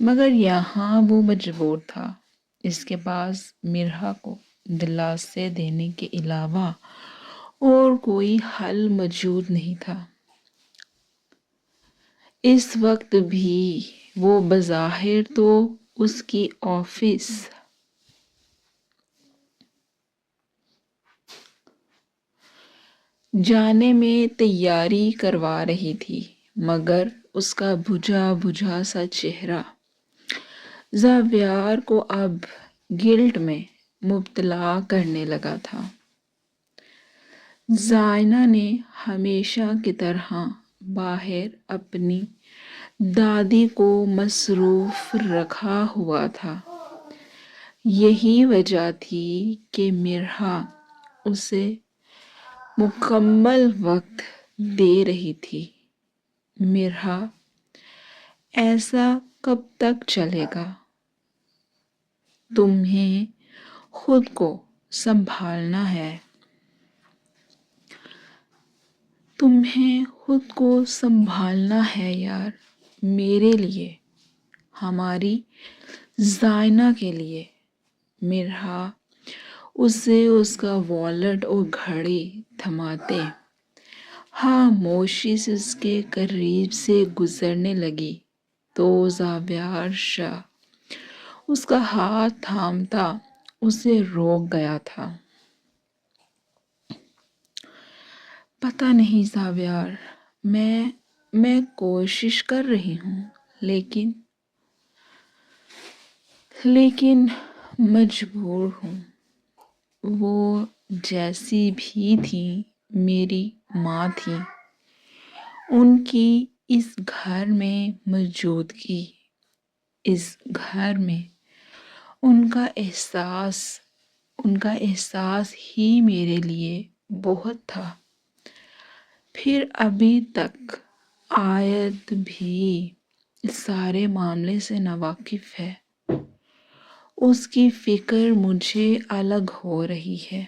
مگر یہاں وہ مجبور تھا، اس کے پاس مرحا کو دلاسے دینے کے علاوہ اور کوئی حل موجود نہیں تھا۔ اس وقت بھی وہ بظاہر تو اس کی آفس جانے میں تیاری کروا رہی تھی، مگر اس کا بجھا بجھا سا چہرہ زاویار کو اب گلٹ میں مبتلا کرنے لگا تھا۔ زائنہ نے ہمیشہ کی طرح باہر اپنی دادی کو مصروف رکھا ہوا تھا۔ یہی وجہ تھی کہ مرحا اسے مکمل وقت دے رہی تھی۔ مرحا، ایسا کب تک چلے گا؟ تمہیں خود کو سنبھالنا ہے۔ تمہیں خود کو سنبھالنا ہے یار، میرے لیے، ہماری زائنہ کے لیے۔ مرحا اسے اس کا والیٹ اور گھڑی تھماتے خاموشی سے اس کے قریب سے گزرنے لگی تو زاویار شاہ اس کا ہاتھ تھامتا اسے روک گیا تھا۔ پتہ نہیں زاویار، میں کوشش کر رہی ہوں، لیکن مجبور ہوں۔ وہ جیسی بھی تھیں میری ماں تھیں، ان کی اس گھر میں موجودگی، اس گھر میں ان کا احساس ہی میرے لیے بہت تھا۔ پھر ابھی تک آیت بھی اس سارے معاملے سے ناواقف ہے۔ اس کی فکر مجھے الگ ہو رہی ہے۔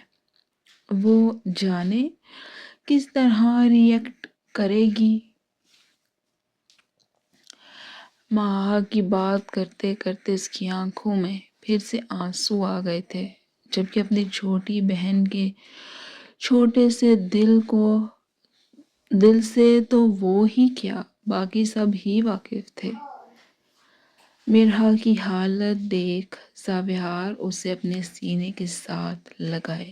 وہ جانے کس طرح ری ایکٹ کرے گی۔ ماں کی بات کرتے کرتے اس کی آنکھوں میں پھر سے آنسو آ گئے تھے، جبکہ اپنی چھوٹی بہن کے چھوٹے سے دل سے تو وہ ہی کیا، باقی سب ہی واقف تھے۔ مرحا کی حالت دیکھ زاویار اسے اپنے سینے کے ساتھ لگائے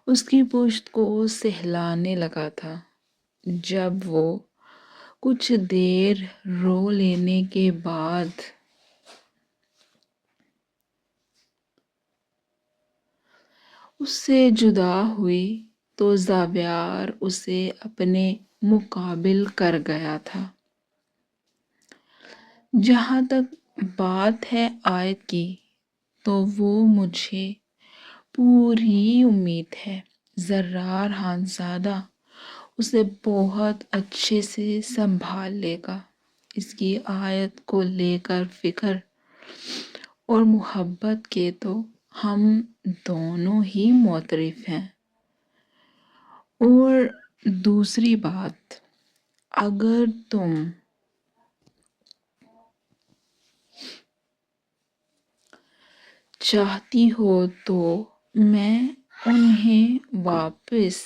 اس کی پشت کو سہلانے لگا تھا۔ جب وہ کچھ دیر رو لینے کے بعد اس سے جدا ہوئی تو زاویار اسے اپنے مقابل کر گیا تھا۔ جہاں تک بات ہے آیت کی، تو وہ مجھے پوری امید ہے زرار خانزادہ اسے بہت اچھے سے سنبھال لے گا۔ اس کی آیت کو لے کر فکر اور محبت کے تو ہم دونوں ہی معترف ہیں۔ اور دوسری بات، اگر تم چاہتی ہو تو میں انہیں واپس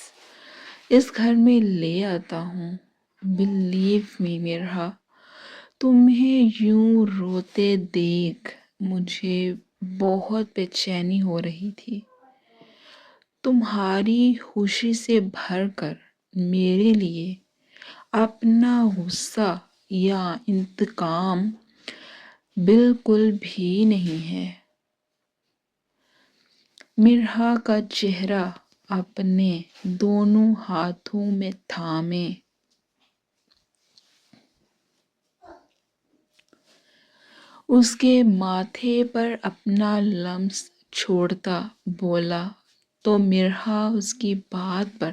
اس گھر میں لے آتا ہوں۔ بلیو می مرحا، تمہیں یوں روتے دیکھ مجھے بہت بے چینی ہو رہی تھی۔ تمہاری خوشی سے بھر کر میرے لیے اپنا غصہ یا انتقام بالکل بھی نہیں ہے۔ مرحا کا چہرہ اپنے دونوں ہاتھوں میں تھامے اس کے ماتھے پر اپنا لمس چھوڑتا بولا تو مرحا اس کی بات پر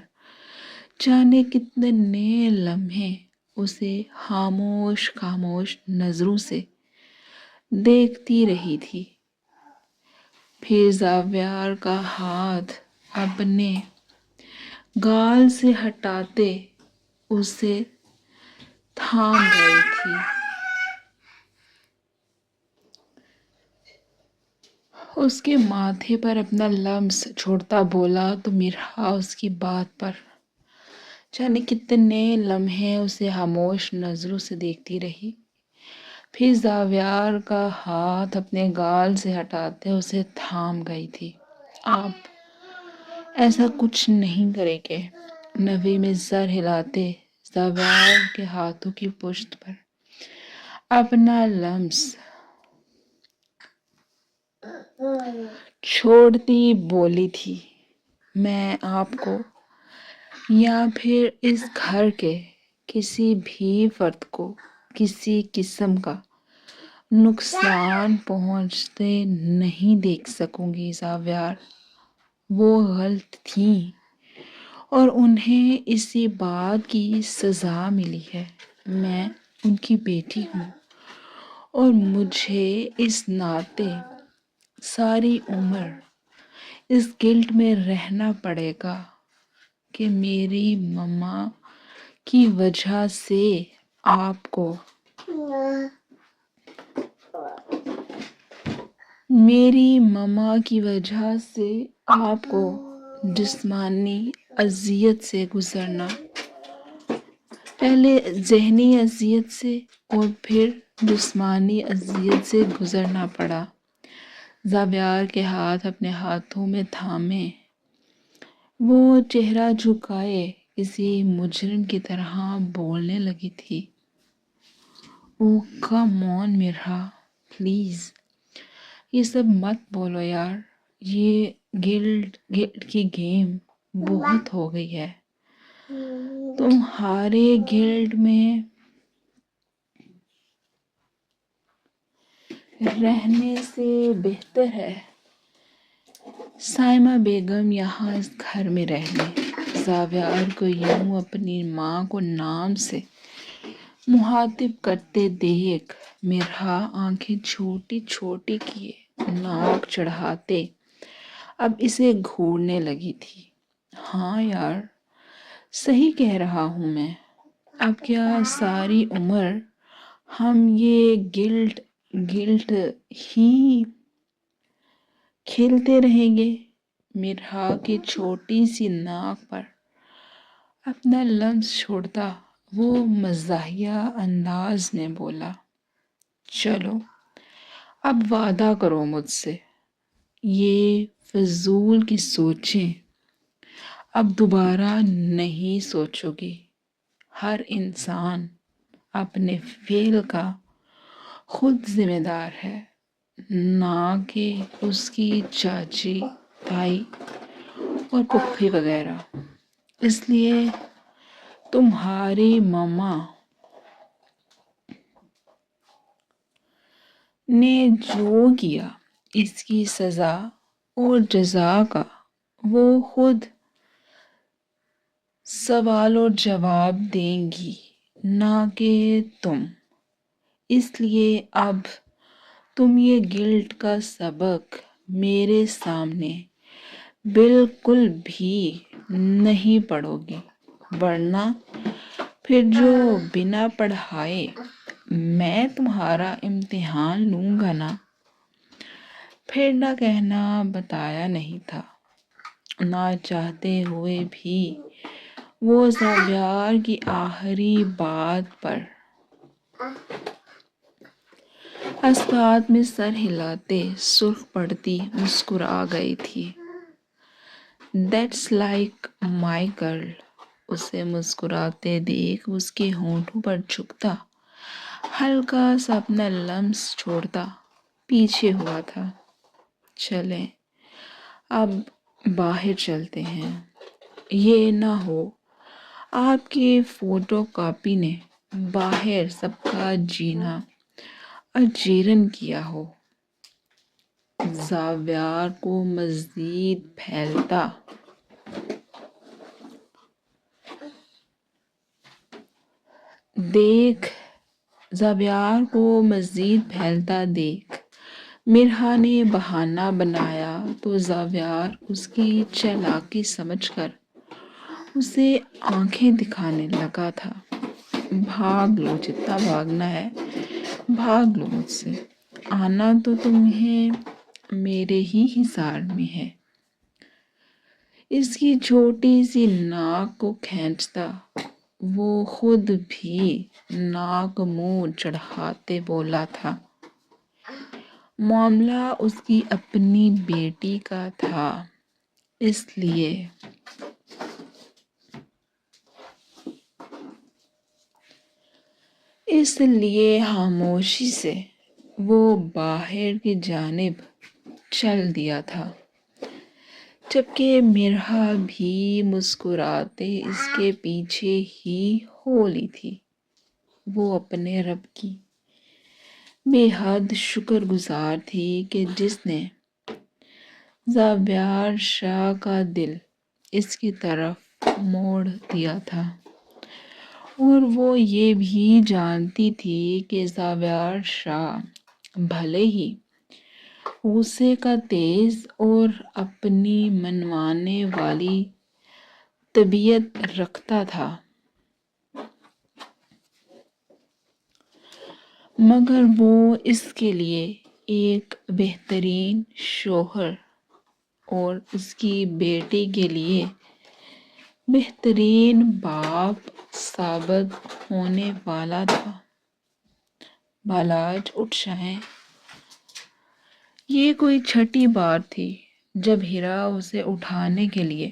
جانے کتنے لمحے اسے خاموش نظروں سے دیکھتی رہی تھی۔ پھر زاویار کا ہاتھ اپنے گال سے ہٹاتے اسے تھام گئی تھی۔ اس کے ماتھے پر اپنا لمس چھوڑتا بولا تو مرہا اس کی بات پر جانے کتنے لمحے اسے خاموش نظروں سے دیکھتی رہی، پھر زاویار کا ہاتھ اپنے گال سے ہٹاتے اسے تھام گئی تھی۔ آپ ایسا کچھ نہیں کریں گے، نوی میں سر ہلاتے زاویار کے ہاتھوں کی پشت پر اپنا لمس چھوڑتی بولی تھی، میں آپ کو یا پھر اس گھر کے کسی بھی فرد کو کسی قسم کا نقصان پہنچتے نہیں دیکھ سکوں گی۔ زاویار وہ غلط تھیں اور انہیں اسی بات کی سزا ملی ہے۔ میں ان کی بیٹی ہوں اور مجھے اس ناطے ساری عمر اس گلٹ میں رہنا پڑے گا کہ میری مما کی وجہ سے آپ کو جسمانی اذیت سے گزرنا، پہلے ذہنی اذیت سے اور پھر جسمانی اذیت سے گزرنا پڑا۔ زاویار کے ہاتھ اپنے ہاتھوں میں تھامے وہ چہرہ جھکائے کسی مجرم کی طرح بولنے لگی تھی، اوہ کم آن مرہا، پلیز یہ سب مت بولو یار، یہ گلٹ کی گیم بہت ہو گئی ہے۔ تمہارے گلٹ میں رہنے سے بہتر ہے سائمہ بیگم یہاں اس گھر میں رہ لیں۔ زاویار کو یوں اپنی ماں کو نام سے مخاطب کرتے دیکھ مرہا آنکھیں چھوٹی چھوٹی کیے ناک چڑھاتے اب اسے گھورنے لگی تھی۔ ہاں یار، صحیح کہہ رہا ہوں میں، اب کیا ساری عمر ہم یہ گلٹ ہی کھیلتے رہیں گے؟ مرہا کی چھوٹی سی ناک پر اپنا لمس چھوڑتا وہ مزاحیہ انداز میں بولا، چلو اب وعدہ کرو مجھ سے، یہ فضول کی سوچیں اب دوبارہ نہیں سوچو گی۔ ہر انسان اپنے فعل کا خود ذمہ دار ہے، نہ کہ اس کی چاچی، تائی اور پھوپھی وغیرہ۔ اس لیے تمہاری مما نے جو کیا اس کی سزا اور جزا کا وہ خود سوال اور جواب دیں گی، نہ کہ تم۔ اس لیے اب تم یہ گلٹ کا سبق میرے سامنے بالکل بھی نہیں پڑھو گی، ورنہ پھر جو بنا پڑھائے میں تمہارا امتحان لوں گا نا، پھر نہ کہنا بتایا نہیں تھا۔ نہ چاہتے ہوئے بھی وہ زاویار کی آخری بات پر اسکات میں سر ہلاتے سرخ پڑتی مسکرا گئی تھی۔ دیٹس لائک مائی گرل، اسے مسکراتے دیکھ اس کے ہونٹوں پر جھکتا ہلکا سا اپنا لمس چھوڑتا پیچھے ہوا تھا۔ چلیں اب باہر چلتے ہیں، یہ نہ ہو آپ کی فوٹو کاپی نے باہر سب کا جینا اجیرن کیا ہو۔ زاویار کو مزید پھیلتا دیکھ مرہا نے بہانہ بنایا تو زاویار اس کی چالاکی سمجھ کر اسے آنکھیں دکھانے لگا تھا، بھاگ لو جتنا بھاگنا ہے، بھاگ لو مجھ سے، آنا تو تمہیں میرے ہی حصار میں ہے۔ اس کی چھوٹی سی ناک کو کھینچتا وہ خود بھی ناک منہ چڑھاتے بولا تھا۔ معاملہ اس کی اپنی بیٹی کا تھا، اس لیے خاموشی سے وہ باہر کی جانب چل دیا تھا، جبکہ مرحا بھی مسکراتے اس کے پیچھے ہی ہو لی تھی۔ وہ اپنے رب کی بے حد شکر گزار تھی کہ جس نے زاویار شاہ کا دل اس کی طرف موڑ دیا تھا، اور وہ یہ بھی جانتی تھی کہ زاویار شاہ بھلے ہی غصے کا تیز اور اپنی منوانے والی طبیعت رکھتا تھا، مگر وہ اس کے لیے ایک بہترین شوہر اور اس کی بیٹی کے لیے بہترین باپ ثابت ہونے والا تھا۔ بالاج اٹھ شاہیں۔ یہ کوئی چھٹی بار تھی جب ہیرا اسے اٹھانے کے لیے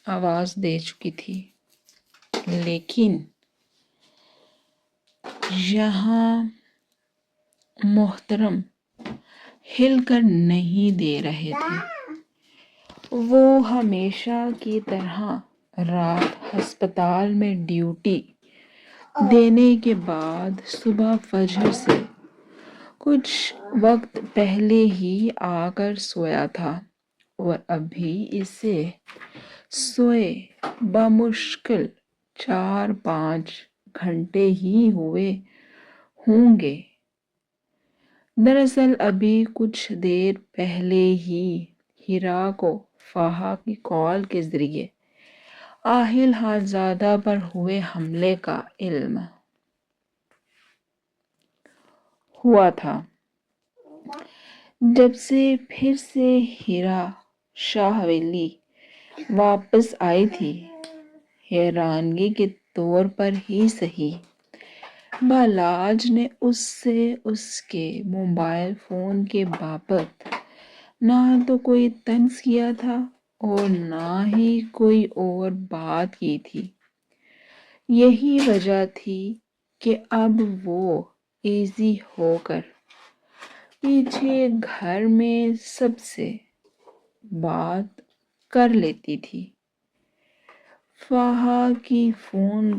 آواز دے چکی تھی، لیکن یہاں محترم ہل کر نہیں دے رہے تھے۔ وہ ہمیشہ کی طرح رات ہسپتال میں ڈیوٹی دینے کے بعد صبح فجر سے کچھ وقت پہلے ہی آ کر سویا تھا، اور ابھی اسے سوئے بمشکل 4-5 گھنٹے ہی ہوئے ہوں گے۔ دراصل ابھی کچھ دیر پہلے ہی ہیرا کو فاحہ کی کال کے ذریعے آہل خانزادہ پر ہوئے حملے کا علم ہوا تھا۔ جب سے پھر سے ہیرا شاہ حویلی واپس آئی تھی، حیرانگی کے طور پر ہی سہی، بالاج نے اس سے اس کے موبائل فون کے بابت نہ تو کوئی طنز کیا تھا اور نہ ہی کوئی اور بات کی تھی۔ یہی وجہ تھی کہ اب وہ ایزی ہو کر پیچھے گھر میں سب سے بات کر لیتی تھی۔ فاحہ کی فون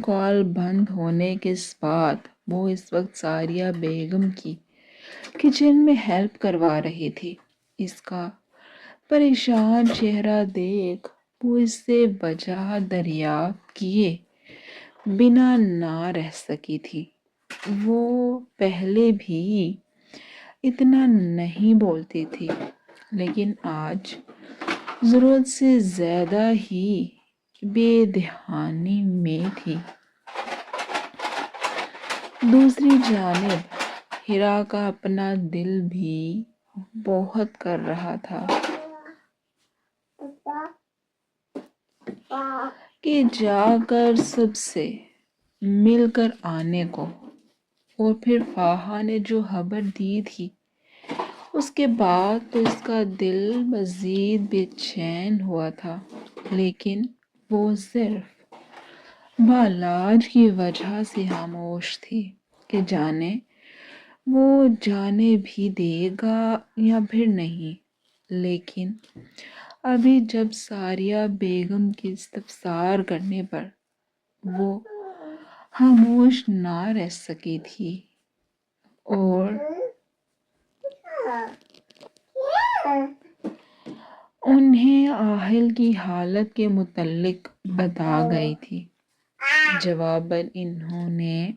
کال بند ہونے کے بعد وہ اس وقت ساریہ بیگم کی کچن میں ہیلپ کروا رہی تھی۔ اس کا پریشان چہرہ دیکھ وہ اس سے وجہ دریافت کیے بنا نہ رہ سکی تھی۔ وہ پہلے بھی اتنا نہیں بولتی تھی، لیکن آج ضرورت سے زیادہ ہی بے دہانی میں تھی۔ دوسری جانب ہیرا کا اپنا دل بھی بہت کر رہا تھا کہ جا کر سب سے مل کر آنے کو، اور پھر فاحہ نے جو خبر دی تھی اس کے بعد تو اس کا دل مزید بے چین ہوا تھا، لیکن وہ صرف بالاج کی وجہ سے خاموش تھی کہ جانے وہ جانے بھی دے گا یا پھر نہیں۔ لیکن ابھی جب ساریہ بیگم کی استفسار کرنے پر وہ خاموش نہ رہ سکی تھی اور انہیں آہل کی حالت کے متعلق بتا گئی تھی، جواباً انہوں نے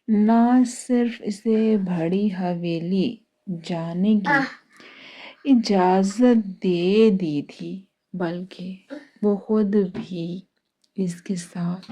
نہ صرف اسے بڑی حویلی جانے کی اجازت دے دی تھی، بلکہ وہ خود بھی اس کے ساتھ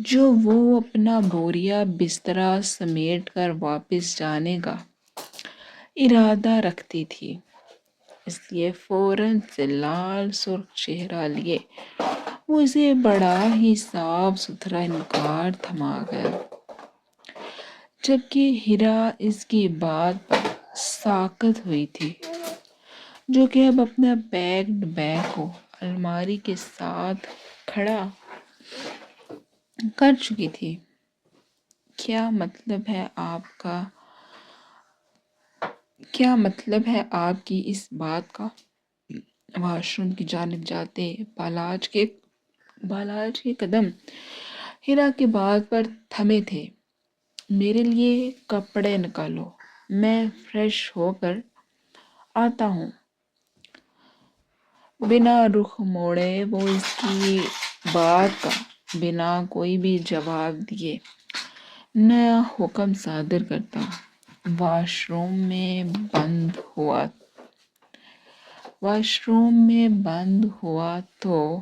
جو وہ اپنا بوریا بسترا سمیٹ کر واپس جانے کا ارادہ رکھتی تھی، اس لیے فوراً سے لال سرخ چہرہ لیے وہ اسے بڑا ہی صاف ستھرا انکار تھما گیا، جبکہ ہیرا اس کی بات پر ساکت ہوئی تھی، جو کہ اب اپنا پیکڈ بیگ کو الماری کے ساتھ کھڑا کر چکی تھی۔ کیا مطلب ہے آپ کی اس بات کا؟ واش روم کی جانب جاتے بالاج کے قدم ہیرا کی بات پر تھمے تھے۔ میرے لیے کپڑے نکالو، میں فریش ہو کر آتا ہوں۔ بنا رخ موڑے وہ اس کی بات کا بنا کوئی بھی جواب دیے نیا حکم صادر کرتا۔ واش روم میں بند ہوا تو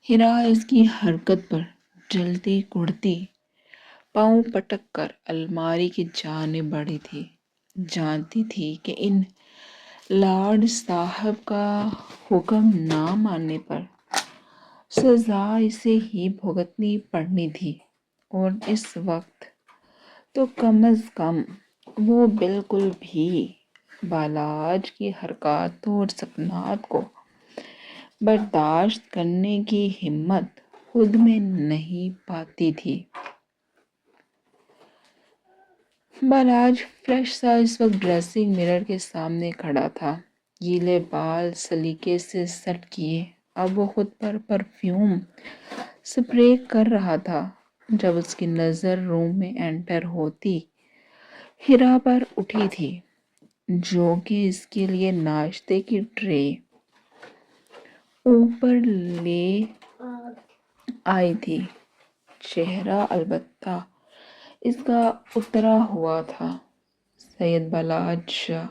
ہیرا اس کی حرکت پر جلتی کڑتی پاؤں پٹک کر الماری کی جانب بڑھی تھی، جانتی تھی کہ ان لارڈ صاحب کا حکم نہ ماننے پر سزا اسے ہی بھگتنی پڑنی تھی، اور اس وقت تو کم از کم وہ بالکل بھی بالاج کی حرکات اور سکنات کو برداشت کرنے کی ہمت خود میں نہیں پاتی تھی۔ بالاج فریش سا اس وقت ڈریسنگ مرر کے سامنے کھڑا تھا، گیلے بال سلیقے سے سیٹ کیے۔ اب وہ خود پر پرفیوم سپرے کر رہا تھا جب اس کی نظر روم میں انٹر ہوتی ہیرا پر اٹھی تھی، جو کہ اس کے لیے ناشتے کی ٹرے اوپر لے آئی تھی۔ چہرہ البتہ اس کا اترا ہوا تھا۔ سید بالاج شاہ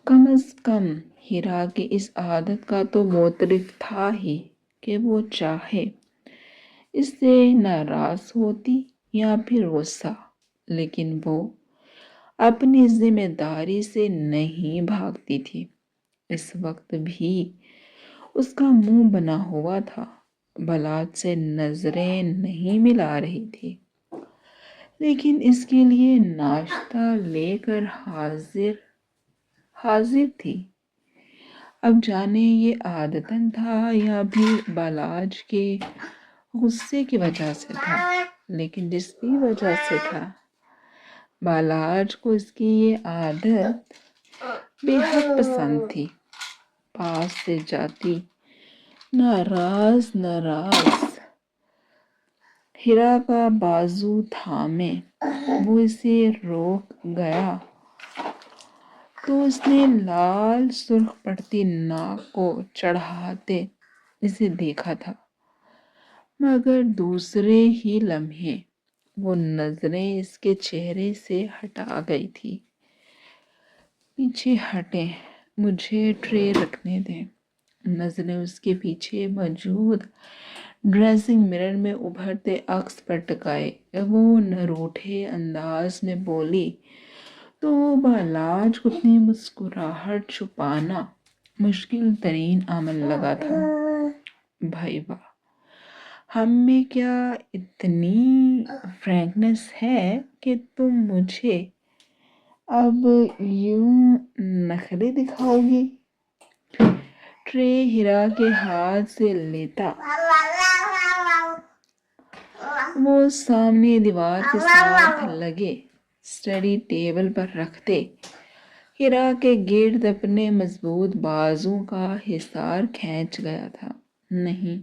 کم از کم ہیرا کی اس عادت کا تو معترف تھا ہی کہ وہ چاہے اس سے ناراض ہوتی یا پھر غصہ، لیکن وہ اپنی ذمہ داری سے نہیں بھاگتی تھی۔ اس وقت بھی اس کا منہ بنا ہوا تھا، بالاج سے نظریں نہیں ملا رہی تھی، لیکن اس کے لیے ناشتہ لے کر حاضر تھی۔ اب جانے یہ عادتاً تھا یا پھر بالاج کے غصے کی وجہ سے تھا، لیکن جس بھی وجہ سے تھا، بالاج کو اس کی یہ عادت بے حد پسند تھی۔ پاس سے جاتی ناراض ہیرا کا بازو تھامے وہ اسے روک گیا تو اس نے لال سرخ پڑتی ناک کو چڑھاتے اسے دیکھا تھا، مگر دوسرے ہی لمحے وہ نظریں اس کے چہرے سے ہٹا گئی تھی۔ پیچھے ہٹیں، مجھے ٹرے رکھنے دیں۔ نظریں اس کے پیچھے موجود ڈریسنگ مرر میں ابھرتے عکس پر ٹکائے وہ نروٹھے انداز میں بولی تو بالاج کو اپنی مسکراہٹ چھپانا مشکل ترین عمل لگا تھا۔ بھائی واہ، ہم میں کیا اتنی فرینکنس ہے کہ تم مجھے اب یوں نخرے دکھاؤ گی؟ ٹرے ہیرا کے ہاتھ سے لیتا وہ سامنے دیوار کے ساتھ لگے اسٹڈی ٹیبل پر رکھتے ہیرا کے گرد اپنے مضبوط بازو کا حصار کھینچ گیا تھا۔ نہیں،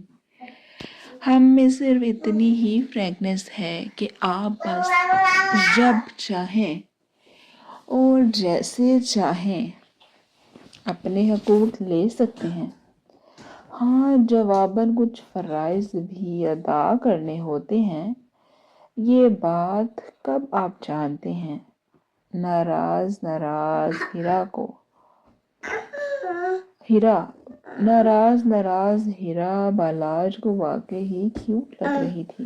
ہم میں صرف اتنی ہی فرینکنس ہے کہ آپ بس جب چاہیں اور جیسے چاہیں اپنے حقوق لے سکتے ہیں۔ ہاں، جواباً کچھ فرائض بھی ادا کرنے ہوتے ہیں، یہ بات کب آپ جانتے ہیں؟ ناراض ہیرا ناراض ناراض ہیرا بالاج کو واقعی کیوٹ لگ رہی تھی۔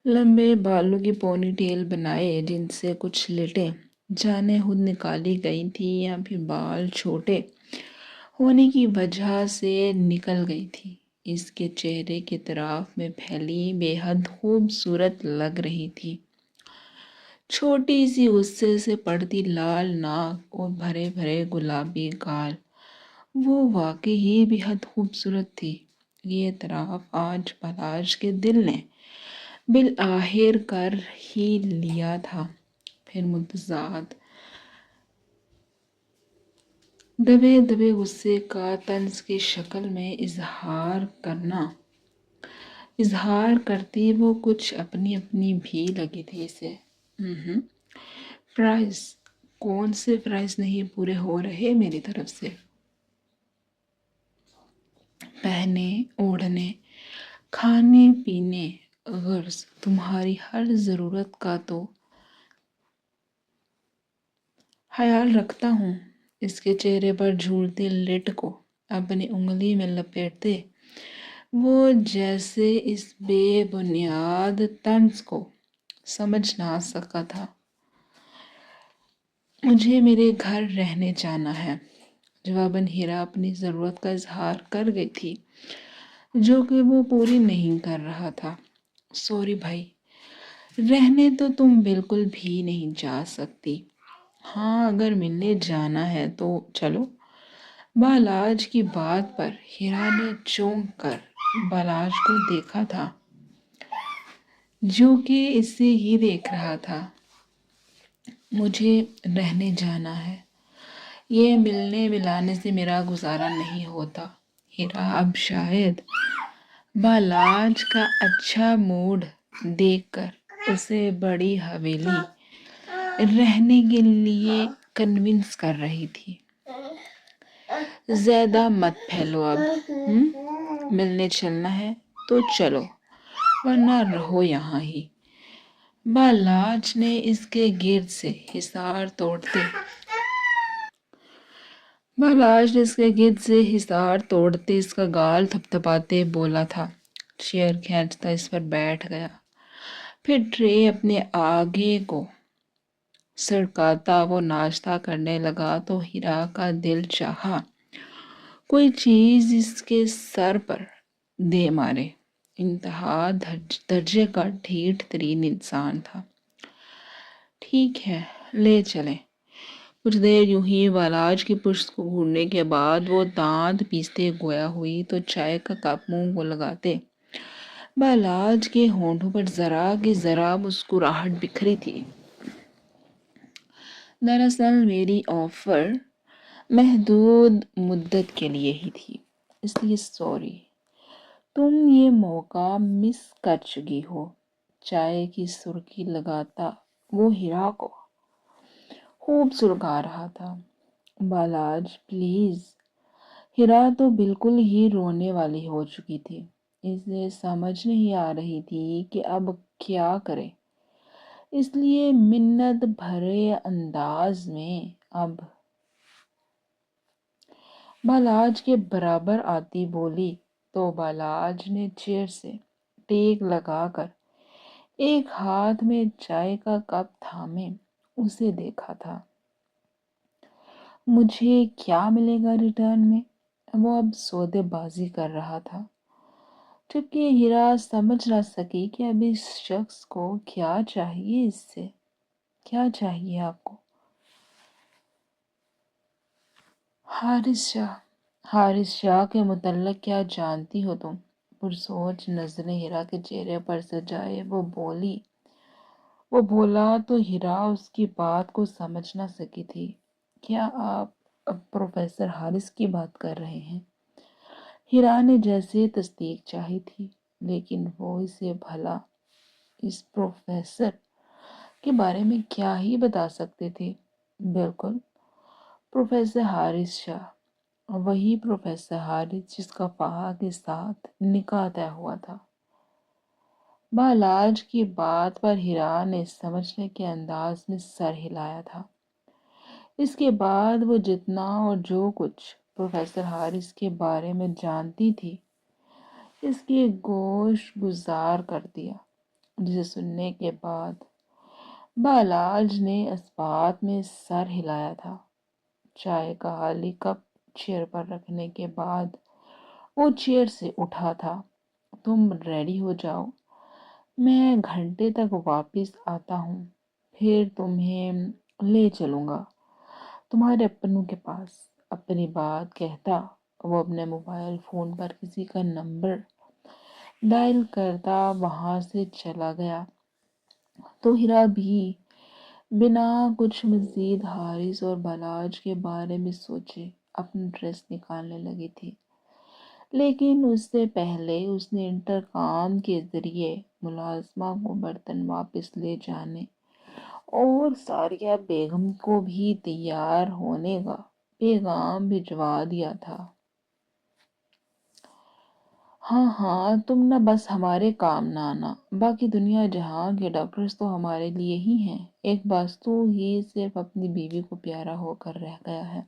لمبے بالوں کی پونی ٹیل بنائے جن سے کچھ لٹیں جانے خود نکالی گئی تھی یا پھر بال چھوٹے ہونے کی وجہ سے نکل گئی تھی، اس کے چہرے کے طرف میں پھیلی بے حد خوبصورت لگ رہی تھی۔ چھوٹی سی غصے سے پڑتی لال ناک اور بھرے بھرے گلابی گال، وہ واقعی بے حد خوبصورت تھی۔ یہ اعتراف آج بالاج کے دل نے بالآخر کر ہی لیا تھا۔ پھر متضاد دبے دبے غصے کا طنز کی شکل میں اظہار کرتی وہ کچھ اپنی اپنی بھی لگی تھی اسے۔ فرائض کون سے فرائض نہیں پورے ہو رہے میری طرف سے؟ پہنے اوڑھنے کھانے پینے غرض تمہاری ہر ضرورت کا تو خیال رکھتا ہوں۔ اس کے چہرے پر جھولتی لٹ کو اپنی انگلی میں لپیٹتے وہ جیسے اس بے بنیاد طنز کو سمجھ نہ سکا تھا۔ مجھے میرے گھر رہنے جانا ہے۔ جواباً ہیرا اپنی ضرورت کا اظہار کر گئی تھی جو کہ وہ پوری نہیں کر رہا تھا۔ سوری بھائی، رہنے تو تم بالکل بھی نہیں جا سکتی۔ ہاں اگر ملنے جانا ہے تو چلو۔ بالاج کی بات پر ہیرا نے چونک کر بالاج کو دیکھا تھا جو کہ اسے ہی دیکھ رہا تھا۔ مجھے رہنے جانا ہے، یہ ملنے ملانے سے میرا گزارا نہیں ہوتا۔ ہیرا اب شاید بالاج کا اچھا موڈ دیکھ کر اسے بڑی حویلی رہنے کے لیے کنونس کر رہی تھی۔ زیادہ مت پھیلو اب، ملنے چلنا ہے تو چلو ورنہ رہو یہاں ہی۔ بالاج نے اس کے گرد سے حصار توڑتے اس کا گال تھپتھپاتے بولا تھا۔ چیئر کھینچتا اس پر بیٹھ گیا، پھر ٹرے اپنے آگے کو سڑکاتا وہ ناشتہ کرنے لگا تو ہیرا کا دل چاہا کوئی چیز اس کے سر پر دے مارے۔ انتہا درجے کا ڈھیٹ ترین انسان تھا۔ ٹھیک ہے لے چلیں۔ کچھ دیر یوں ہی بالاج کی پشت کو گھورنے کے بعد وہ دانت پیستے گویا ہوئی تو چائے کا کپ منہ کو لگاتے بالاج کے ہونٹوں پر ذرا کی ذرا مسکراہٹ بکھری تھی۔ دراصل میری آفر محدود مدت کے لیے ہی تھی، اس لیے سوری، تم یہ موقع مس کر چکی ہو۔ چائے کی سرخی لگاتا وہ ہیرا کو خوب سلگا رہا تھا۔ بالاج پلیز۔ ہیرا تو بالکل ہی رونے والی ہو چکی تھی، اسے سمجھ نہیں آ رہی تھی کہ اب کیا کرے، اس لیے منت بھرے انداز میں اب بالاج کے برابر آتی بولی تو بالاج نے چیئر سے ٹیک لگا کر ایک ہاتھ میں چائے کا کپ تھامے اسے دیکھا تھا۔ مجھے کیا ملے گا ریٹرن میں؟ وہ اب سودے بازی کر رہا تھا، جبکہ ہیرا سمجھ نہ سکی کہ اب اس شخص کو کیا چاہیے، اس سے کیا چاہیے آپ کو؟ حارث شاہ کے متعلق کیا جانتی ہو تم؟ پرسوچ نظریں ہیرا کے چہرے پر سے جائے وہ بولا تو ہیرا اس کی بات کو سمجھ نہ سکی تھی۔ کیا آپ پروفیسر حارث کی بات کر رہے ہیں؟ ہیرا نے جیسے تصدیق چاہی تھی، لیکن وہ اسے بھلا اس پروفیسر کے بارے میں کیا ہی بتا سکتے تھے۔ بالکل، پروفیسر حارث شاہ، وہی پروفیسر حارث جس کا فہا کے ساتھ نکاح طے ہوا تھا۔ بالاج کی بات پر ہیرا نے سمجھنے کے انداز میں سر ہلایا تھا۔ اس کے بعد وہ جتنا اور جو کچھ پروفیسر حارث کے بارے میں جانتی تھی اس کی گوش گزار کر دیا، جسے سننے کے بعد بالاج نے اس بات میں سر ہلایا تھا۔ چائے کا خالی کپ چیئر پر رکھنے کے بعد وہ چیئر سے اٹھا تھا۔ تم ریڈی ہو جاؤ، میں گھنٹے تک واپس آتا ہوں، پھر تمہیں لے چلوں گا تمہارے اپنوں کے پاس۔ اپنی بات کہتا وہ اپنے موبائل فون پر کسی کا نمبر ڈائل کرتا وہاں سے چلا گیا۔ تو ہیرا بھی بنا کچھ مزید حارث اور بالاج کے بارے میں سوچے اپنا ڈریس نکالنے لگی تھی، لیکن اس سے پہلے اس نے انٹرکام کے ذریعے ملازمہ کو برتن واپس لے جانے اور ساریہ بیگم کو بھی تیار ہونے کا پیغام بھجوا دیا تھا۔ ہاں تم نہ بس ہمارے کام نہ آنا، باقی دنیا جہاں کے ڈاکٹرز تو ہمارے لیے ہی ہیں، ایک باستو ہی صرف اپنی بیوی کو پیارا ہو کر رہ گیا ہے۔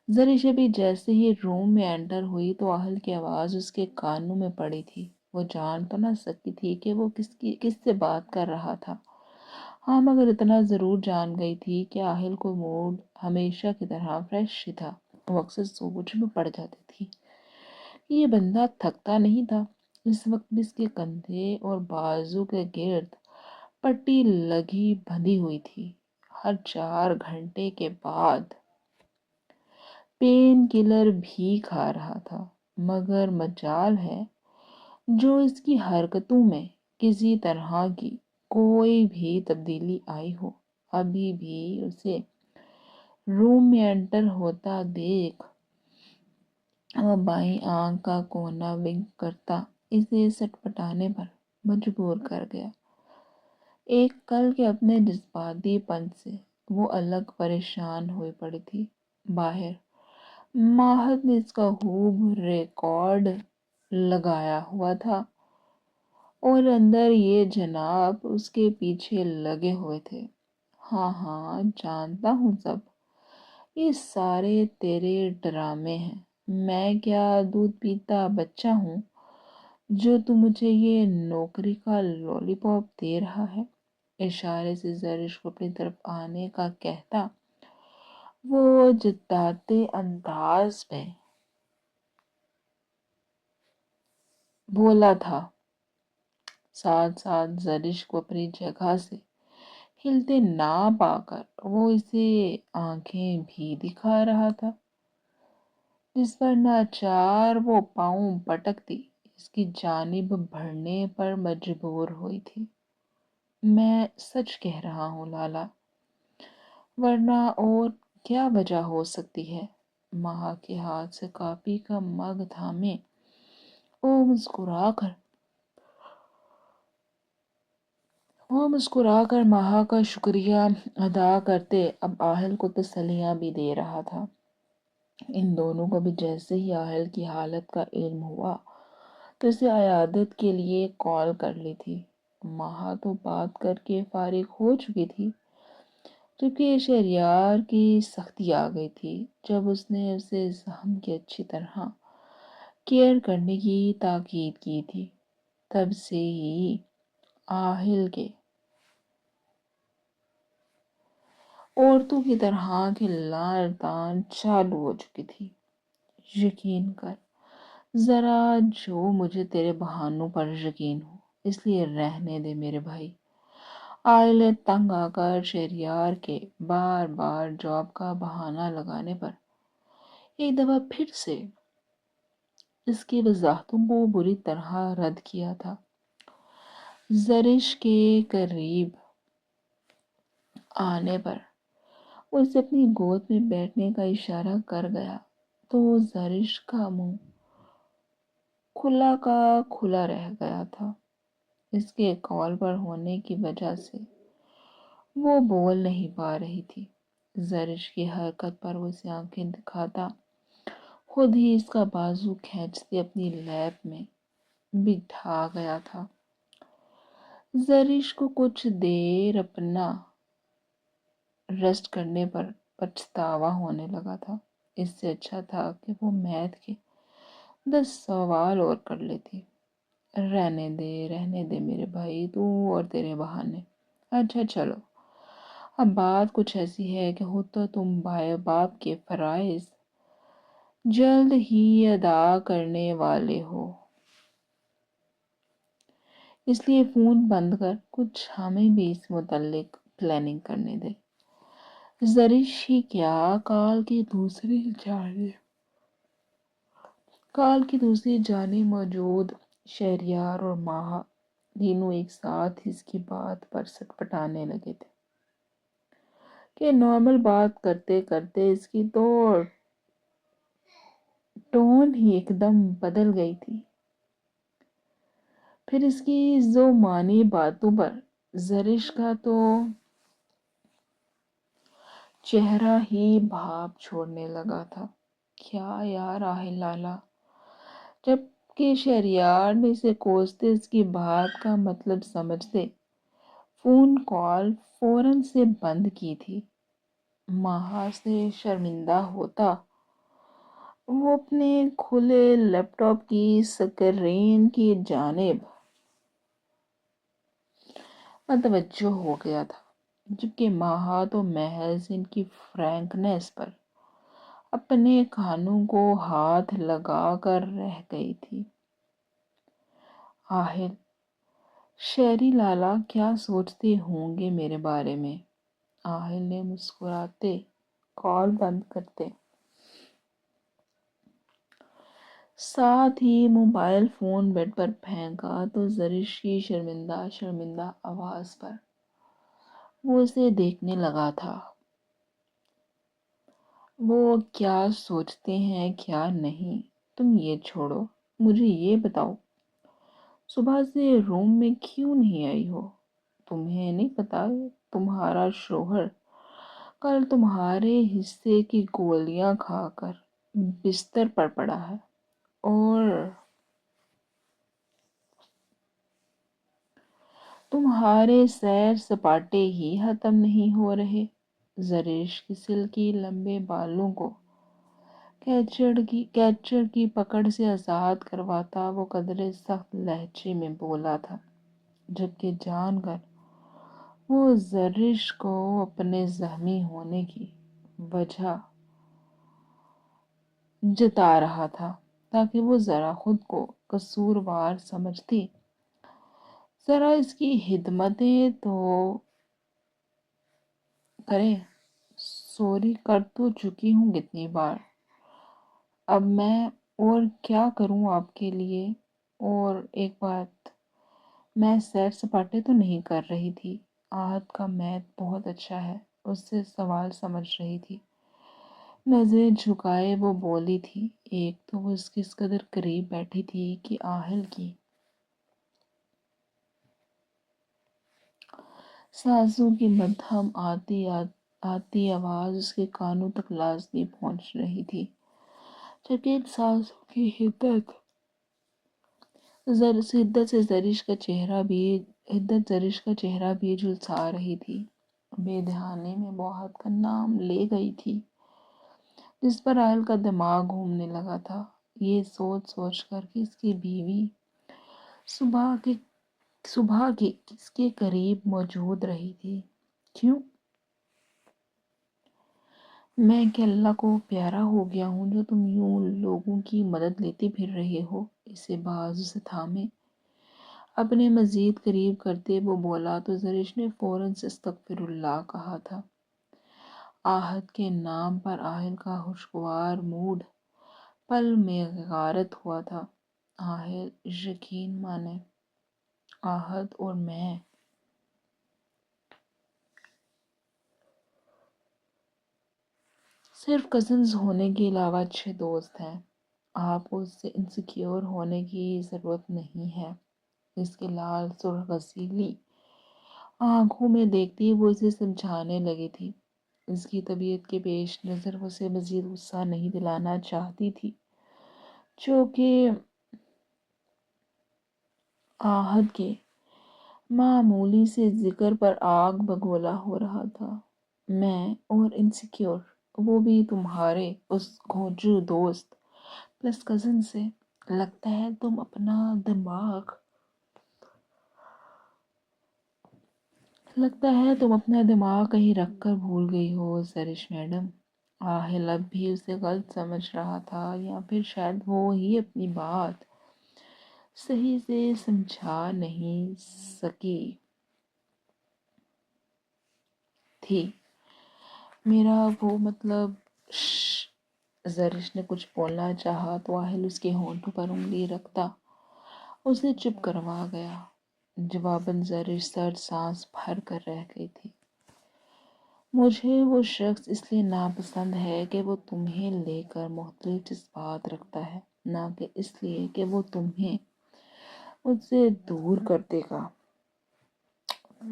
زریشا بھی جیسے ہی روم میں انٹر ہوئی تو اہل کی آواز اس کے کانوں میں پڑی تھی۔ وہ جان تو نہ سکی تھی کہ وہ کس سے بات کر رہا تھا، ہاں مگر اتنا ضرور جان گئی تھی کہ اہل کو موڈ ہمیشہ کی طرح فریش ہی تھا۔ وہ اکثر سوچ میں پڑ جاتی تھی کہ یہ بندہ تھکتا نہیں تھا۔ اس وقت بھی اس کے کندھے اور بازو کے گرد پٹی لگی بندھی ہوئی تھی۔ ہر 4 گھنٹے کے بعد پین کلر بھی کھا رہا تھا، مگر مجال ہے جو اس کی حرکتوں میں کسی طرح کی کوئی بھی تبدیلی آئی ہو۔ ابھی بھی اسے روم میں انٹر ہوتا دیکھ وہ بائیں آنکھ کا کونا ونک کرتا اسے سٹپٹانے پر مجبور کر گیا۔ ایک کل کے اپنے جذباتی پن سے وہ الگ پریشان ہوئی پڑی تھی۔ باہر ماہد نے اس کا خوب ریکارڈ لگایا ہوا تھا اور اندر یہ جناب اس کے پیچھے لگے ہوئے تھے۔ ہاں جانتا ہوں سب، یہ سارے تیرے ڈرامے ہیں۔ میں کیا دودھ پیتا بچہ ہوں جو تو مجھے یہ نوکری کا لولی پاپ دے رہا ہے؟ اشارے سے زرش کو اپنی طرف آنے کا کہتا وہ جتاتے انداز میں بولا تھا، ساتھ ساتھ زرش کو اپنی جگہ سے ہلتے نہ پا کر وہ اسے آنکھیں بھی دکھا رہا تھا، جس پر ناچار وہ پاؤں پٹکتی اس کی جانب بڑھنے پر مجبور ہوئی تھی۔ میں سچ کہہ رہا ہوں لالا، ورنہ اور کیا وجہ ہو سکتی ہے؟ ماہا کے ہاتھ سے کافی کا مگ تھامے وہ مسکرا کر ماہا کا شکریہ ادا کرتے اب آہل کو تسلیاں بھی دے رہا تھا۔ ان دونوں کو بھی جیسے ہی آہل کی حالت کا علم ہوا تو اسے عیادت کے لیے کال کر لی تھی۔ ماہا تو بات کر کے فارغ ہو چکی تھی، کیونکہ شہریار کی سختی آ گئی تھی جب اس نے اسے زخم کی اچھی طرح کیئر کرنے کی تاکید کی تھی۔ تب سے ہی آہل کے عورتوں کی طرح کی لان تان چالو ہو چکی تھی۔ یقین کر ذرا، جو مجھے تیرے بہانوں پر یقین ہو، اس لیے رہنے دے میرے بھائی۔ آہل نے تنگ آ کر شہریار کے بار بار جاب کا بہانہ لگانے پر ایک دفعہ پھر سے اس کی وضاحتوں کو بری طرح رد کیا تھا۔ زرش کے قریب آنے پر وہ اسے اپنی گود میں بیٹھنے کا اشارہ کر گیا تو زرش کا منہ کھلا کا کھلا رہ گیا تھا۔ اس کے کال پر ہونے کی وجہ سے وہ بول نہیں پا رہی تھی۔ زرش کی حرکت پر وہ اسے آنکھیں دکھاتا خود ہی اس کا بازو کھینچتے اپنی لیب میں بٹھا گیا تھا۔ زرش کو کچھ دیر اپنا ریسٹ کرنے پر پچھتاوا ہونے لگا تھا۔ اس سے اچھا تھا کہ وہ میتھ کے 10 سوال اور کر لیتی۔ رہنے دے میرے بھائی، تو اور تیرے بہانے۔ اچھا چلو، اب بات کچھ ایسی ہے کہ ہوتا تم باپ کے فرائض جلد ہی ادا کرنے والے ہو، اس لیے فون بند کر کچھ ہمیں بھی اس متعلق پلاننگ کرنے دے۔ زرش ہی کیا، کال کی دوسری جانب موجود شہریار اور ماہا تینوں ایک ساتھ اس کی بات پر سٹپٹانے لگے تھے کہ نارمل بات کرتے کرتے اس کی تو ٹون ہی ایک دم بدل گئی تھی۔ پھر اس کی ذومانی باتوں پر زرش کا تو چہرہ ہی بھاپ چھوڑنے لگا تھا۔ کیا یار راہل لالا، جب کہ شہریار نے اسے کوستے اس کی بات کا مطلب سمجھتے فون کال فوراً سے بند کی تھی۔ ماہا سے شرمندہ ہوتا وہ اپنے کھلے لیپ ٹاپ کی سکرین کی جانب متوجہ ہو گیا تھا، جبکہ ماہا تو محض ان کی فرینکنیس پر اپنے کانوں کو ہاتھ لگا کر رہ گئی تھی۔ آہل، شہری لالا کیا سوچتے ہوں گے میرے بارے میں؟ آہل نے مسکراتے کال بند کرتے ساتھ ہی موبائل فون بیڈ پر پھینکا تو زرش کی شرمندہ آواز پر وہ اسے دیکھنے لگا تھا۔ وہ کیا سوچتے ہیں کیا نہیں، تم یہ چھوڑو، مجھے یہ بتاؤ صبح سے روم میں کیوں نہیں آئی ہو؟ تمہیں نہیں پتا تمہارا شوہر کل تمہارے حصے کی گولیاں کھا کر بستر پر پڑا ہے، اور تمہارے سیر سپاٹے ہی ختم نہیں ہو رہے۔ زرش کی سلکی لمبے بالوں کو کیچڑ کی پکڑ سے آزاد کرواتا وہ قدرے سخت لہجے میں بولا تھا، جبکہ جان کر وہ زرش کو اپنے زخمی ہونے کی وجہ جتا رہا تھا تاکہ وہ ذرا خود کو قصوروار سمجھتی۔ ذرا اس کی خدمتیں تو کرے، سوری کر تو چکی ہوں کتنی بار، اب میں اور کیا کروں آپ کے لیے؟ اور ایک بات، میں سیر سپاٹے تو نہیں کر رہی تھی، آہت کا میتھ بہت اچھا ہے، اس سے سوال سمجھ رہی تھی۔ نظریں جھکائے وہ بولی تھی، ایک تو وہ اس قدر قریب بیٹھی تھی کہ آہل کی سانسوں کی مدھم آتی آواز اس کے کانوں تک لازمی پہنچ رہی تھی، جبکہ ان سانسوں کی حدت سے زرش کا چہرہ بھی جھلسا رہی تھی۔ بے دہانی میں بہت کا نام لے گئی تھی، جس پر آہل کا دماغ گھومنے لگا تھا، یہ سوچ کر کہ اس کی بیوی صبح کی کس کے قریب موجود رہی تھی۔ کیوں؟ میں کہ اللہ کو پیارا ہو گیا ہوں جو تم یوں لوگوں کی مدد لیتے پھر رہے ہو؟ اسے بازو سے تھامے اپنے مزید قریب کرتے وہ بولا تو زرش نے فوراً سے استغفر اللہ کہا تھا۔ آہت کے نام پر آہل کا خوشگوار موڈ پل میں غارت ہوا تھا۔ آہل، یقین مانے، آہت اور میں صرف کزنز ہونے کے علاوہ اچھے دوست ہیں، آپ کو اس سے انسیکیور ہونے کی ضرورت نہیں ہے۔ اس کے لال سرخ غسیلی آنکھوں میں دیکھتی وہ اسے سمجھانے لگی تھی۔ اس کی طبیعت کے پیش نظر وہ اسے مزید غصہ نہیں دلانا چاہتی تھی، جو کہ آہت کے معمولی سے ذکر پر آگ بگولا ہو رہا تھا۔ میں اور انسیکیور، وہ بھی تمہارے اس گھوجو دوست پلس کزن سے۔ لگتا ہے تم اپنا دماغ کہیں رکھ کر بھول گئی ہو زرش میڈم۔ آہل اب بھی اسے غلط سمجھ رہا تھا، یا پھر شاید وہ ہی اپنی بات صحیح سے سمجھا نہیں سکی تھی۔ میرا وہ مطلب زرش نے کچھ بولنا چاہا تو آہل اس کے ہونٹوں پر انگلی رکھتا اسے چپ کروا گیا۔ جواباً زرش سر سانس بھر کر رہ گئی تھی۔ مجھے وہ شخص اس لیے ناپسند ہے کہ وہ تمہیں لے کر مختلف جذبات رکھتا ہے، نہ کہ اس لیے کہ وہ تمہیں مجھ سے دور کر دے گا۔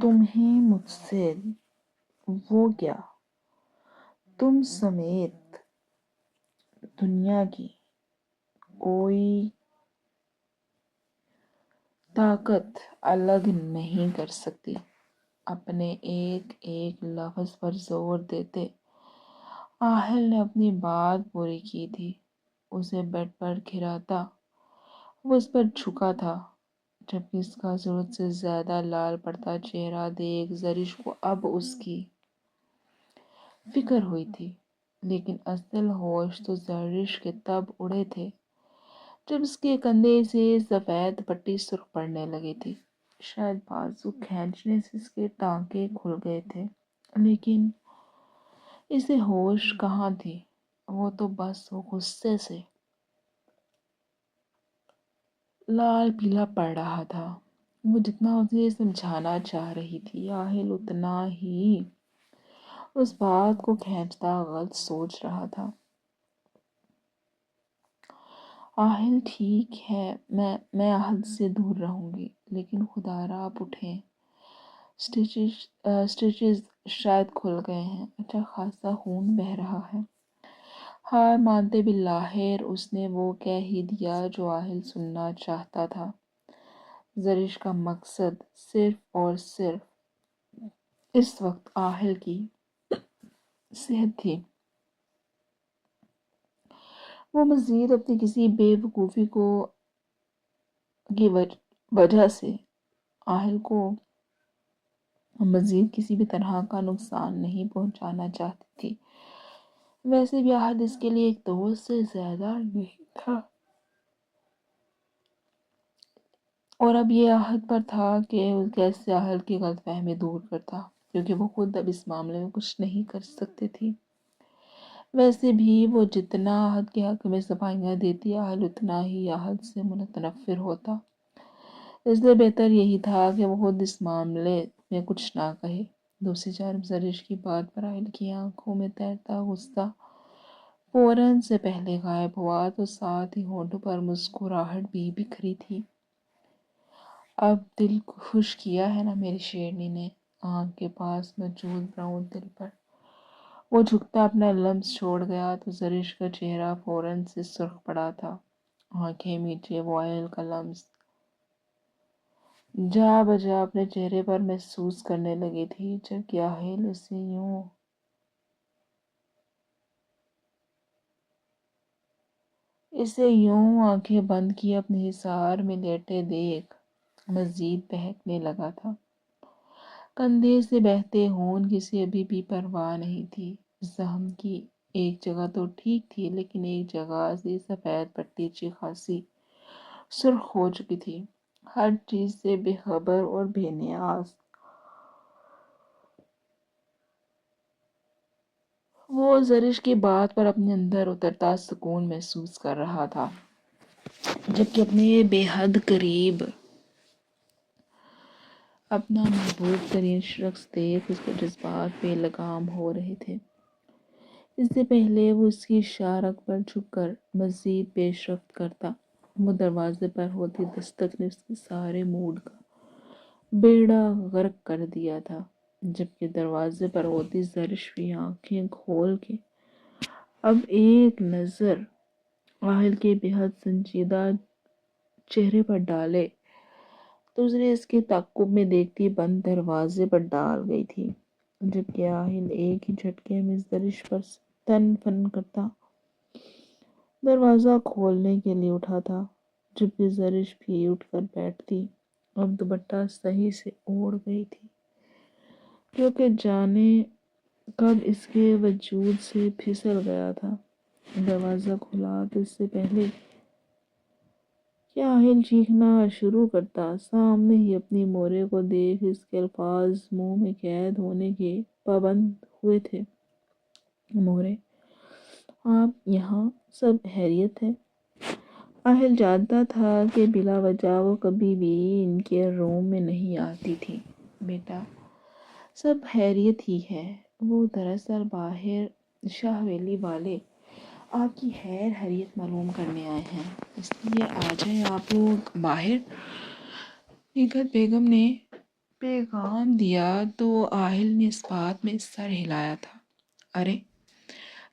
تمہیں مجھ سے وہ کیا؟ تم سمیت دنیا کی کوئی طاقت الگ نہیں کر سکتی۔ اپنے ایک ایک لفظ پر زور دیتے آہل نے اپنی بات پوری کی تھی۔ اسے بیڈ پر گھراتا وہ اس پر جھکا تھا، جبکہ اس کا ضرورت سے زیادہ لال پڑتا چہرہ دیکھ زرش کو اب اس کی فکر ہوئی تھی۔ لیکن اصل ہوش تو زرش کے تب اڑے تھے جب اس کے کندھے سے سفید پٹی سرخ پڑنے لگی تھی۔ شاید بازو کھینچنے سے اس کے ٹانکے کھل گئے تھے، لیکن اسے ہوش کہاں تھی۔ وہ تو بس وہ غصے سے لال پیلا پڑ رہا تھا۔ وہ جتنا اسے سمجھانا چاہ رہی تھی، آہل اتنا ہی اس بات کو کھینچتا غلط سوچ رہا تھا۔ آہل ٹھیک ہے، میں آہل سے دور رہوں گی، لیکن خدا را آپ اٹھیں۔ سٹیچز شاید کھل گئے ہیں، اچھا خاصا خون بہہ رہا ہے۔ ہار مانتے بالآخر اس نے وہ کہہ ہی دیا جو آہل سننا چاہتا تھا۔ زرش کا مقصد صرف اور صرف اس وقت آہل کی صحت تھی۔ وہ مزید اپنی کسی بے وقوفی کی وجہ سے آہل کو مزید کسی بھی طرح کا نقصان نہیں پہنچانا چاہتی تھی۔ ویسے بھی آہل اس کے لیے ایک دوست سے زیادہ نہیں تھا، اور اب یہ عہد پر تھا کہ کیسے آہل کی غلط فہمی دور کرتا، کیونکہ وہ خود اب اس معاملے میں کچھ نہیں کر سکتی تھی۔ ویسے بھی وہ جتنا عہد کے حق میں صفائیاں دیتی، آہل اتنا ہی عہد سے متنفر ہوتا۔ اس لیے بہتر یہی تھا کہ وہ خود اس معاملے میں کچھ نہ کہے۔ دوسری جانب زرش کی بات پر آہل کی آنکھوں میں تیرتا غصہ فوراً سے پہلے غائب ہوا، تو ساتھ ہی ہونٹوں پر مسکراہٹ بھی بکھری تھی۔ اب دل خوش کیا ہے نا میری شیرنی نے؟ آنکھ کے پاس موجود براؤن دل پر وہ جھکتا اپنا لمس چھوڑ گیا تو زرش کا چہرہ فوراً سے سرخ پڑا تھا۔ آنکھیں میچے وہ آہل کا لمس جا بجا اپنے چہرے پر محسوس کرنے لگی تھی، جبکہ آہل اسے یوں آنکھیں بند کیے اپنے حصار میں لیٹے دیکھ مزید بہکنے لگا تھا۔ کندھے سے بہتے خون کی اسے ابھی بھی پرواہ نہیں تھی۔ زخم کی ایک جگہ تو ٹھیک تھی، لیکن ایک جگہ سے سفید پٹی اچھی خاصی سرخ ہو چکی تھی۔ ہر چیز سے بے خبر اور بے نیاز وہ زرش کی بات پر اپنے اندر اترتا سکون محسوس کر رہا تھا، جبکہ اپنے بے حد قریب اپنا محبوب ترین شخص دیکھ اس کے جذبات بے لگام ہو رہے تھے۔ اس سے پہلے وہ اس کی اشارت پر جھک کر مزید پیش رفت کرتا، وہ دروازے پر ہوتی دستک نے اس کے سارے موڈ کا بیڑا غرق کر دیا تھا۔ جبکہ دروازے پر ہوتی زرش بھی آنکھیں کھول کے اب ایک نظر آہل کے بے حد سنجیدہ چہرے پر ڈالے تو اس نے اس کے تعقب میں دیکھتی بند دروازے پر ڈال گئی تھی۔ جبکہ آہل ایک ہی جھٹکے میں زرش پر تن فن کرتا دروازہ کھولنے کے لیے اٹھا تھا، جبکہ زرش بھی اٹھ کر بیٹھتی اور دوپٹہ صحیح سے اوڑھ گئی تھی، کیونکہ جانے کب اس کے وجود سے پھسل گیا تھا۔ دروازہ کھلا تو اس سے پہلے کہ آہل چیخنا شروع کرتا، سامنے ہی اپنی مورے کو دیکھ اس کے الفاظ منہ میں قید ہونے کے پابند ہوئے تھے۔ مورے، آپ یہاں سب خیریت ہے؟ آہل جانتا تھا کہ بلا وجہ وہ کبھی بھی ان کے روم میں نہیں آتی تھی۔ بیٹا، سب خیریت ہی ہے۔ وہ دراصل باہر شاہ ویلی والے آپ کی خیر خیریت معلوم کرنے آئے ہیں، اس لیے آ جائیں آپ لوگ باہر۔ نگہت بیگم نے پیغام دیا تو آہل نے اس بات میں سر ہلایا تھا۔ ارے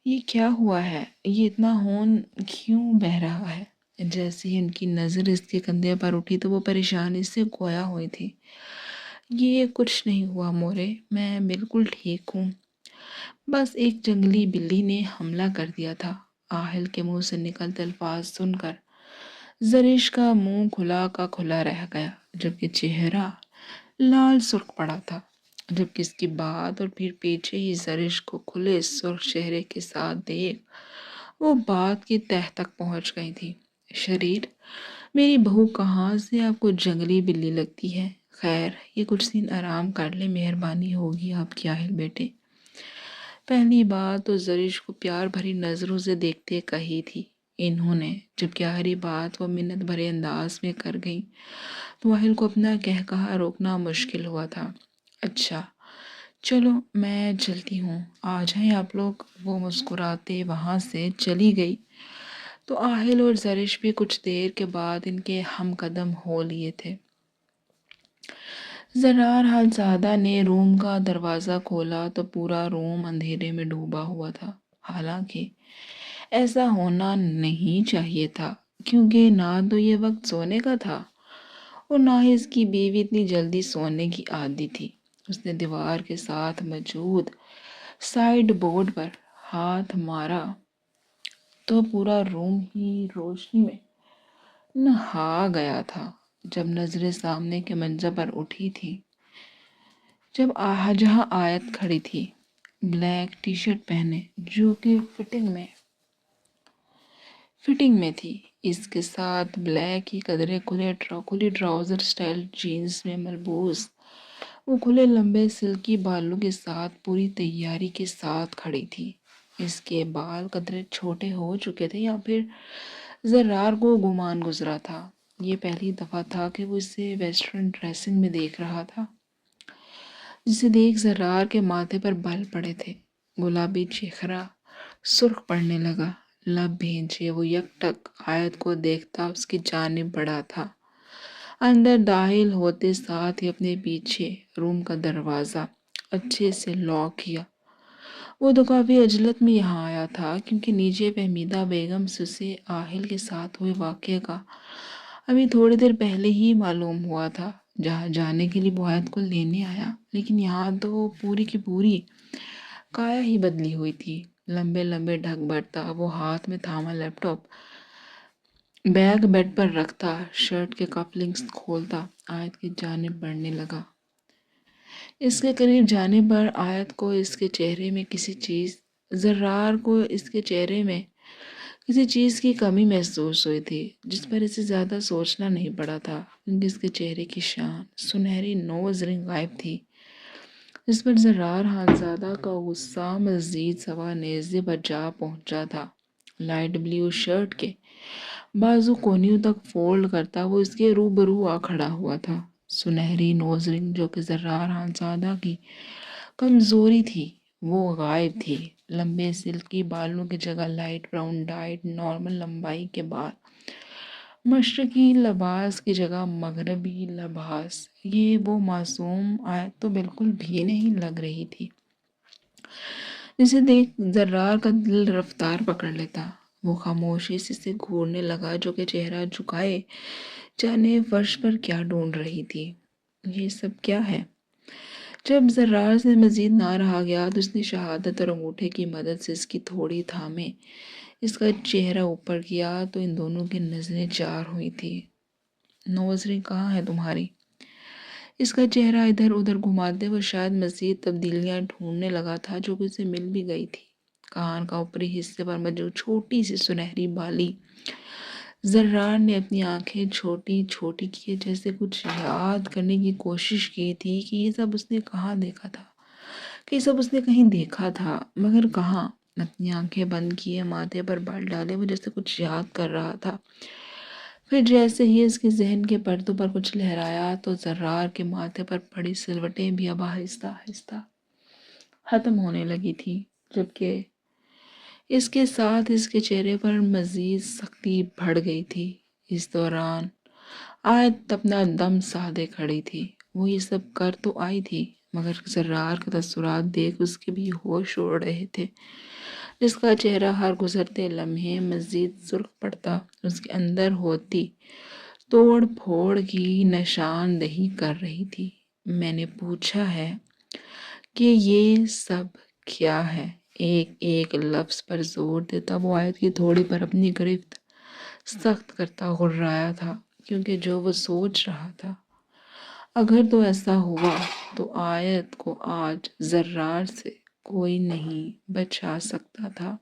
یہ کیا ہوا ہے؟ یہ اتنا خون کیوں بہہ رہا ہے؟ جیسے ہی ان کی نظر اس کے کندھے پر اٹھی تو وہ پریشانی سے گویا ہوئی تھی۔ یہ کچھ نہیں ہوا مورے، میں بالکل ٹھیک ہوں، بس ایک جنگلی بلی نے حملہ کر دیا تھا۔ آہل کے منہ سے نکلتے الفاظ سن کر زرش کا منہ کھلا کا کھلا رہ گیا، جبکہ چہرہ لال سرخ پڑا تھا، جبکہ اس کی بات اور پھر پیچھے ہی زرش کو کھلے سرخ چہرے کے ساتھ دیکھ وہ بات کی تہہ تک پہنچ گئی تھی۔ شریر، میری بہو کہاں سے آپ کو جنگلی بلی لگتی ہے؟ خیر، یہ کچھ دن آرام کر لے، مہربانی ہوگی آپ کی آہل بیٹے۔ پہلی بات تو زرش کو پیار بھری نظروں سے دیکھتے کہی تھی انہوں نے، جبکہ آخری بات وہ منت بھرے انداز میں کر گئی تو آہل کو اپنا کہا روکنا مشکل ہوا تھا۔ اچھا چلو میں چلتی ہوں، آ جائیں آپ لوگ۔ وہ مسکراتے وہاں سے چلی گئی تو آہل اور زرش بھی کچھ دیر کے بعد ان کے ہم قدم ہو لیے تھے۔ زرار حالزادہ نے روم کا دروازہ کھولا تو پورا روم اندھیرے میں ڈوبا ہوا تھا، حالانکہ ایسا ہونا نہیں چاہیے تھا، کیونکہ نہ تو یہ وقت سونے کا تھا اور نہ ہی اس کی بیوی اتنی جلدی سونے کی عادی تھی۔ اس نے دیوار کے ساتھ موجود سائیڈ بورڈ پر ہاتھ مارا تو پورا روم ہی روشنی میں نہا گیا تھا۔ جب نظریں سامنے کے منظر پر اٹھی تھی، جہاں آیت کھڑی تھی بلیک ٹی شرٹ پہنے، جو کہ فٹنگ میں تھی، اس کے ساتھ بلیک ہی قدرے کھلی ٹراؤزر سٹائل جینز میں ملبوس، وہ کھلے لمبے سلکی بالوں کے ساتھ پوری تیاری کے ساتھ کھڑی تھی۔ اس کے بال قدرے چھوٹے ہو چکے تھے یا پھر زرار کو گمان گزرا تھا۔ یہ پہلی دفعہ تھا کہ وہ اسے ویسٹرن ڈریسنگ میں دیکھ رہا تھا، جسے دیکھ زرار کے ماتھے پر بال پڑے تھے، گلابی چہرہ سرخ پڑنے لگا، لب بھینچے وہ یک ٹک آیت کو دیکھتا اس کی جانب بڑھا تھا۔ اندر داخل ہوتے ساتھ ہی اپنے پیچھے روم کا دروازہ اچھے سے لاک کیا۔ وہ تو کافی عجلت میں یہاں آیا تھا، کیونکہ نیچے فہمیدہ بیگم سے اسے آہل کے ساتھ ہوئے واقعے کا ابھی تھوڑی دیر پہلے ہی معلوم ہوا تھا۔ جہاں جانے کے لیے وہ آیت کو لینے آیا، لیکن یہاں تو پوری کی پوری کایا ہی بدلی ہوئی تھی۔ لمبے لمبے ڈھک بڑھتا، وہ ہاتھ میں تھاما لیپ ٹاپ بیگ بیڈ پر رکھتا، شرٹ کے کفلنگز کھولتا آیت کی جانب بڑھنے لگا۔ اس کے قریب جانے پر آیت کو اس کے چہرے میں زرار کو اس کے چہرے میں کسی چیز کی کمی محسوس ہوئی تھی، جس پر اسے زیادہ سوچنا نہیں پڑا تھا، کیونکہ اس کے چہرے کی شان سنہری نوز رنگ غائب تھی، جس پر زرار خانزادہ کا غصہ مزید سوا نیزے پر جا پہنچا تھا۔ لائٹ بلیو شرٹ کے بازو کونیوں تک فولڈ کرتا وہ اس کے روبرو آ کھڑا ہوا تھا۔ سنہری نوز رنگ جو کہ زرار خانزادہ کی کمزوری تھی وہ غائب تھی۔ لمبے سلکی بالوں کی جگہ لائٹ براؤن ڈائڈ نارمل لمبائی کے بال، مشرقی لباس کی جگہ مغربی لباس، یہ وہ معصوم آیت تو بالکل بھی نہیں لگ رہی تھی جسے دیکھ زرار کا دل رفتار پکڑ لیتا۔ وہ خاموشی سے اسے گھورنے لگا، جو کہ چہرہ جھکائے جانے فرش پر کیا ڈھونڈ رہی تھی۔ یہ سب کیا ہے؟ جب زرار سے مزید نہ رہا گیا تو اس نے شہادت اور انگوٹھے کی مدد سے اس کی تھوڑی تھامے اس کا چہرہ اوپر کیا تو ان دونوں کی نظریں چار ہوئی تھی۔ نوزری کہاں ہے تمہاری؟ اس کا چہرہ ادھر ادھر گھماتے وہ شاید مزید تبدیلیاں ڈھونڈنے لگا تھا جو کہ اسے مل بھی گئی تھی۔ کان کا اوپری حصے پر موجود چھوٹی سی سنہری بالی۔ زرار نے اپنی آنکھیں چھوٹی چھوٹی کیے جیسے کچھ یاد کرنے کی کوشش کی تھی کہ یہ سب اس نے کہاں دیکھا تھا، کہ یہ سب اس نے کہیں دیکھا تھا مگر کہاں۔ اپنی آنکھیں بند کیے ماتھے پر بال ڈالے وہ جیسے کچھ یاد کر رہا تھا۔ پھر جیسے ہی اس کے ذہن کے پردوں پر کچھ لہرایا تو زرار کے ماتھے پر پڑی سلوٹیں بھی اب آہستہ آہستہ ختم ہونے لگی تھی، جبکہ اس کے ساتھ اس کے چہرے پر مزید سختی بڑھ گئی تھی۔ اس دوران آیت اپنا دم سادے کھڑی تھی۔ وہ یہ سب کر تو آئی تھی مگر زرار کے تاثرات دیکھ اس کے بھی ہوش اڑ رہے تھے۔ جس کا چہرہ ہر گزرتے لمحے مزید سرخ پڑتا، اس کے اندر ہوتی توڑ پھوڑ کی نشاندہی کر رہی تھی۔ میں نے پوچھا ہے کہ یہ سب کیا ہے؟ ایک ایک لفظ پر زور دیتا وہ آیت کی تھوڑی پر اپنی گرفت سخت کرتا غرایا تھا، کیونکہ جو وہ سوچ رہا تھا اگر تو ایسا ہوا تو آیت کو آج زرار سے کوئی نہیں بچا سکتا تھا۔